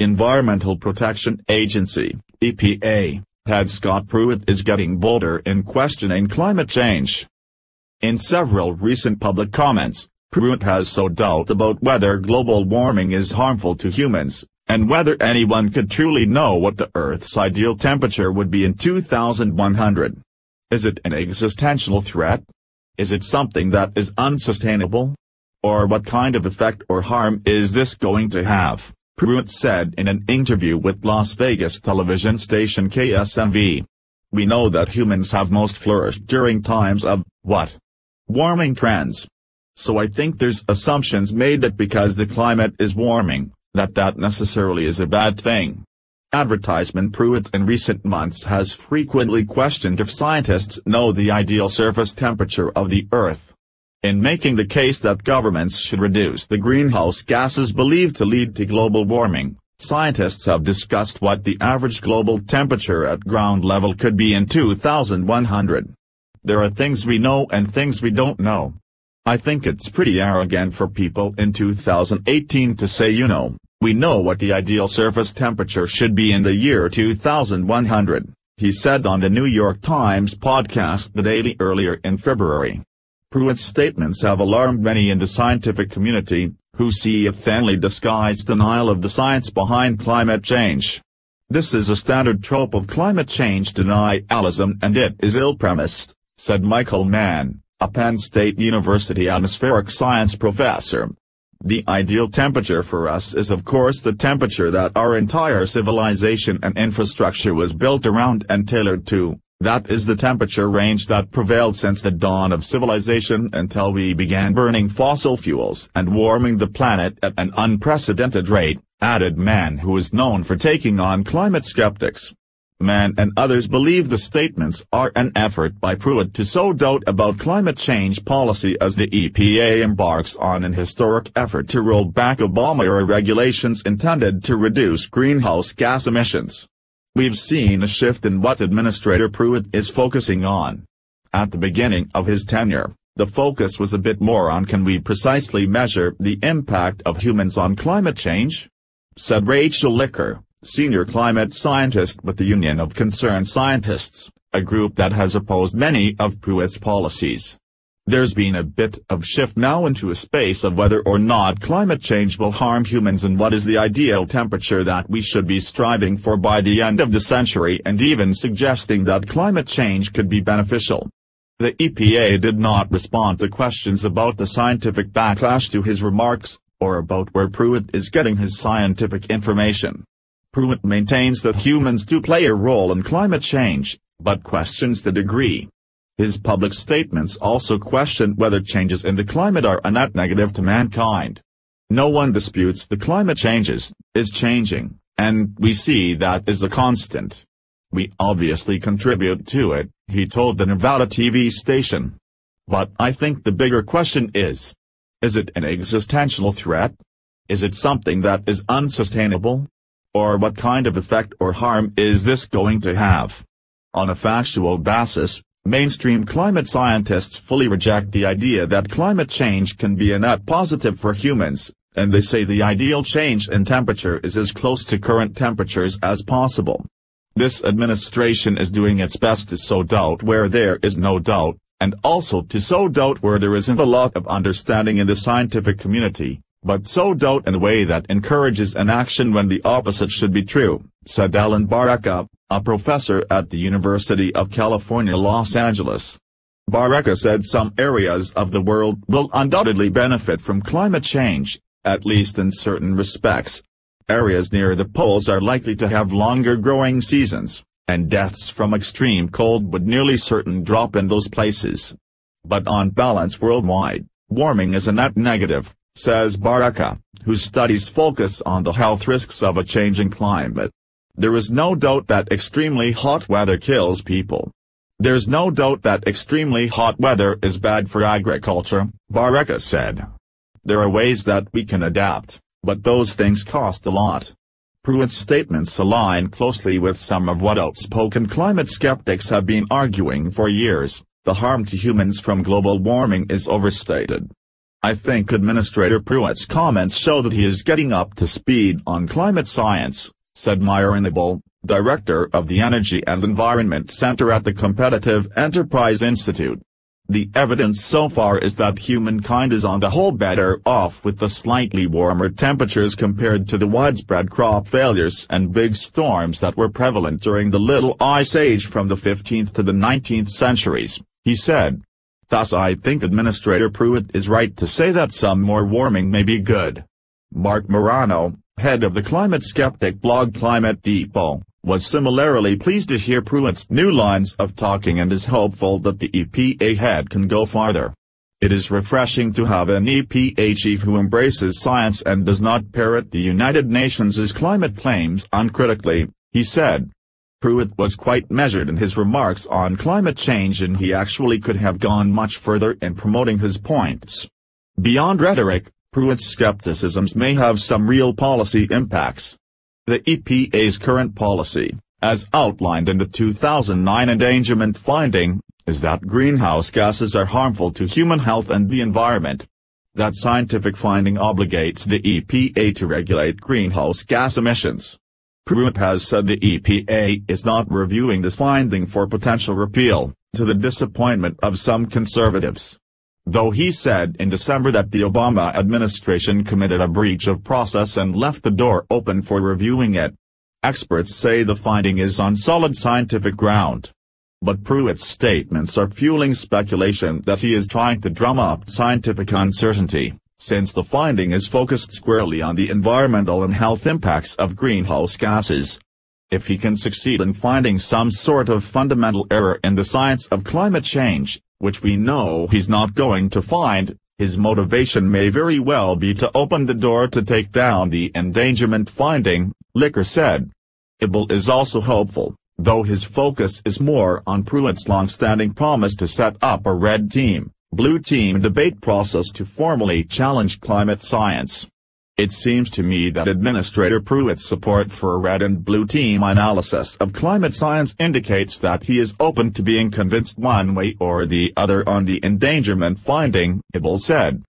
Environmental Protection Agency, EPA, head Scott Pruitt is getting bolder in questioning climate change. In several recent public comments, Pruitt has sowed doubt about whether global warming is harmful to humans, and whether anyone could truly know what the Earth's ideal temperature would be in 2100. Is it an existential threat? Is it something that is unsustainable? Or what kind of effect or harm is this going to have? Pruitt said in an interview with Las Vegas television station KSNV. We know that humans have most flourished during times of, what? Warming trends. So I think there's assumptions made that because the climate is warming, that necessarily is a bad thing. Advertisement Pruitt in recent months has frequently questioned if scientists know the ideal surface temperature of the Earth. In making the case that governments should reduce the greenhouse gases believed to lead to global warming, scientists have discussed what the average global temperature at ground level could be in 2100. There are things we know and things we don't know. I think it's pretty arrogant for people in 2018 to say we know what the ideal surface temperature should be in the year 2100, he said on the New York Times podcast The Daily earlier in February. Pruitt's statements have alarmed many in the scientific community, who see a thinly disguised denial of the science behind climate change. This is a standard trope of climate change denialism and it is ill-premised, said Michael Mann, a Penn State University atmospheric science professor. The ideal temperature for us is of course the temperature that our entire civilization and infrastructure was built around and tailored to. That is the temperature range that prevailed since the dawn of civilization until we began burning fossil fuels and warming the planet at an unprecedented rate, added Mann, who is known for taking on climate skeptics. Mann and others believe the statements are an effort by Pruitt to sow doubt about climate change policy as the EPA embarks on an historic effort to roll back Obama-era regulations intended to reduce greenhouse gas emissions. We've seen a shift in what Administrator Pruitt is focusing on. At the beginning of his tenure, the focus was a bit more on can we precisely measure the impact of humans on climate change? Said Rachel Licker, senior climate scientist with the Union of Concerned Scientists, a group that has opposed many of Pruitt's policies. There's been a bit of shift now into a space of whether or not climate change will harm humans and what is the ideal temperature that we should be striving for by the end of the century, and even suggesting that climate change could be beneficial. The EPA did not respond to questions about the scientific backlash to his remarks, or about where Pruitt is getting his scientific information. Pruitt maintains that humans do play a role in climate change, but questions the degree. His public statements also question whether changes in the climate are a net negative to mankind. No one disputes the climate changes, is changing, and we see that is a constant. We obviously contribute to it, he told the Nevada TV station. But I think the bigger question is it an existential threat? Is it something that is unsustainable? Or what kind of effect or harm is this going to have? On a factual basis, mainstream climate scientists fully reject the idea that climate change can be a net positive for humans, and they say the ideal change in temperature is as close to current temperatures as possible. This administration is doing its best to sow doubt where there is no doubt, and also to sow doubt where there isn't a lot of understanding in the scientific community, but sow doubt in a way that encourages inaction when the opposite should be true, said Alan Baraka, a professor at the University of California, Los Angeles. Baraka said some areas of the world will undoubtedly benefit from climate change, at least in certain respects. Areas near the poles are likely to have longer growing seasons, and deaths from extreme cold would nearly certain drop in those places. But on balance worldwide, warming is a net negative, says Baraka, whose studies focus on the health risks of a changing climate. There is no doubt that extremely hot weather kills people. There's no doubt that extremely hot weather is bad for agriculture, Baraka said. There are ways that we can adapt, but those things cost a lot. Pruitt's statements align closely with some of what outspoken climate skeptics have been arguing for years. The harm to humans from global warming is overstated. "I think Administrator Pruitt's comments show that he is getting up to speed on climate science," said Myron Abel, director of the Energy and Environment Center at the Competitive Enterprise Institute. "The evidence so far is that humankind is on the whole better off with the slightly warmer temperatures compared to the widespread crop failures and big storms that were prevalent during the Little Ice Age from the 15th to the 19th centuries," he said. "Thus I think Administrator Pruitt is right to say that some more warming may be good." Mark Morano, head of the climate skeptic blog Climate Depot, was similarly pleased to hear Pruitt's new lines of talking and is hopeful that the EPA head can go farther. "It is refreshing to have an EPA chief who embraces science and does not parrot the United Nations' climate claims uncritically," he said. Pruitt was quite measured in his remarks on climate change, and he actually could have gone much further in promoting his points. Beyond rhetoric, Pruitt's skepticisms may have some real policy impacts. The EPA's current policy, as outlined in the 2009 endangerment finding, is that greenhouse gases are harmful to human health and the environment. That scientific finding obligates the EPA to regulate greenhouse gas emissions. Pruitt has said the EPA is not reviewing this finding for potential repeal, to the disappointment of some conservatives. Though he said in December that the Obama administration committed a breach of process and left the door open for reviewing it. Experts say the finding is on solid scientific ground. But Pruitt's statements are fueling speculation that he is trying to drum up scientific uncertainty, since the finding is focused squarely on the environmental and health impacts of greenhouse gases. If he can succeed in finding some sort of fundamental error in the science of climate change, which we know he's not going to find, his motivation may very well be to open the door to take down the endangerment finding, Licker said. Abel is also hopeful, though his focus is more on Pruitt's long-standing promise to set up a red team, blue team debate process to formally challenge climate science. "It seems to me that Administrator Pruitt's support for a red and blue team analysis of climate science indicates that he is open to being convinced one way or the other on the endangerment finding," Abel said.